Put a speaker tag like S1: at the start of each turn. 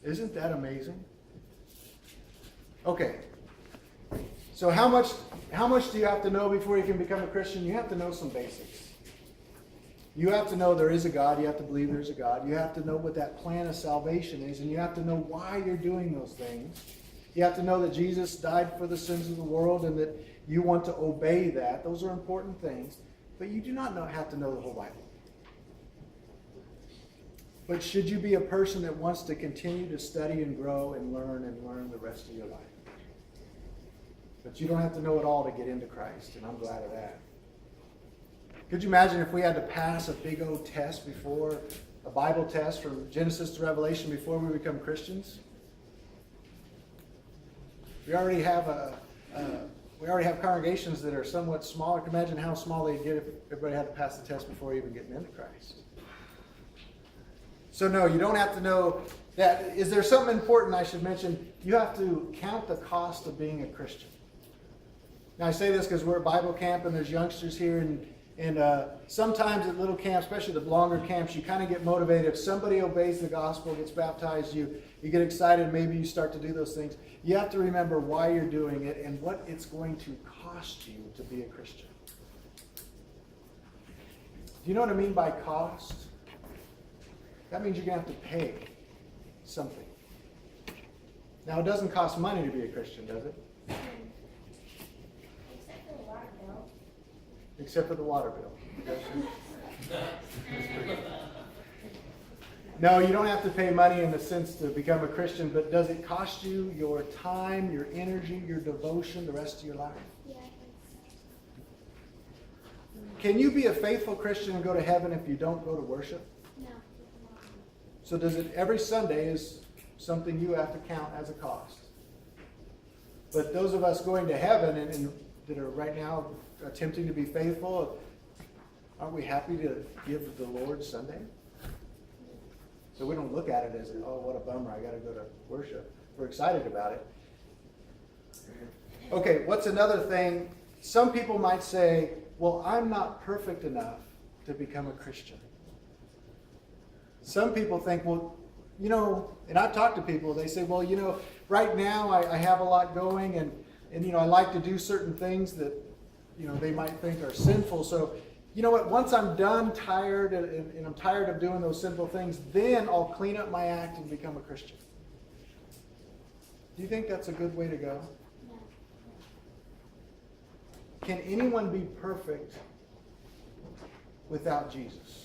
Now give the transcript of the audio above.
S1: Isn't that amazing? Okay. So how much do you have to know before you can become a Christian? You have to know some basics. You have to know there is a God. You have to believe there's a God. You have to know what that plan of salvation is, and you have to know why you're doing those things. You have to know that Jesus died for the sins of the world and that you want to obey that. Those are important things. But you do not have to know the whole Bible. But should you be a person that wants to continue to study and grow and learn the rest of your life? But you don't have to know it all to get into Christ, and I'm glad of that. Could you imagine if we had to pass a big old test before, a Bible test from Genesis to Revelation before we become Christians? We already have congregations that are somewhat smaller. Can you imagine how small they'd get if everybody had to pass the test before even getting into Christ? So no, you don't have to know that. Is there something important I should mention? You have to count the cost of being a Christian. Now I say this because we're at Bible camp and there's youngsters here, and sometimes at little camps, especially the longer camps, you kind of get motivated. If somebody obeys the gospel, gets baptized, you get excited, maybe you start to do those things. You have to remember why you're doing it and what it's going to cost you to be a Christian. Do you know what I mean by cost? That means you're going to have to pay something. Now, it doesn't cost money to be a Christian, does it?
S2: Except for the water bill.
S1: Except for the water bill. No, you don't have to pay money in the sense to become a Christian, but does it cost you your time, your energy, your devotion the rest of your life?
S2: Yeah.
S1: Can you be a faithful Christian and go to heaven if you don't go to worship?
S2: No.
S1: So does it every Sunday is something you have to count as a cost? But those of us going to heaven and that are right now attempting to be faithful, aren't we happy to give the Lord Sunday? So we don't look at it as, oh, what a bummer, I got to go to worship. We're excited about it. Okay, what's another thing? Some people might say, well, I'm not perfect enough to become a Christian. Some people think, well, you know, and I've talked to people, they say, well, you know, right now I have a lot going and you know, I like to do certain things that, you know, they might think are sinful. So, you know what, once I'm done, tired, and I'm tired of doing those sinful things, then I'll clean up my act and become a Christian. Do you think that's a good way to go?
S2: No.
S1: Can anyone be perfect without Jesus?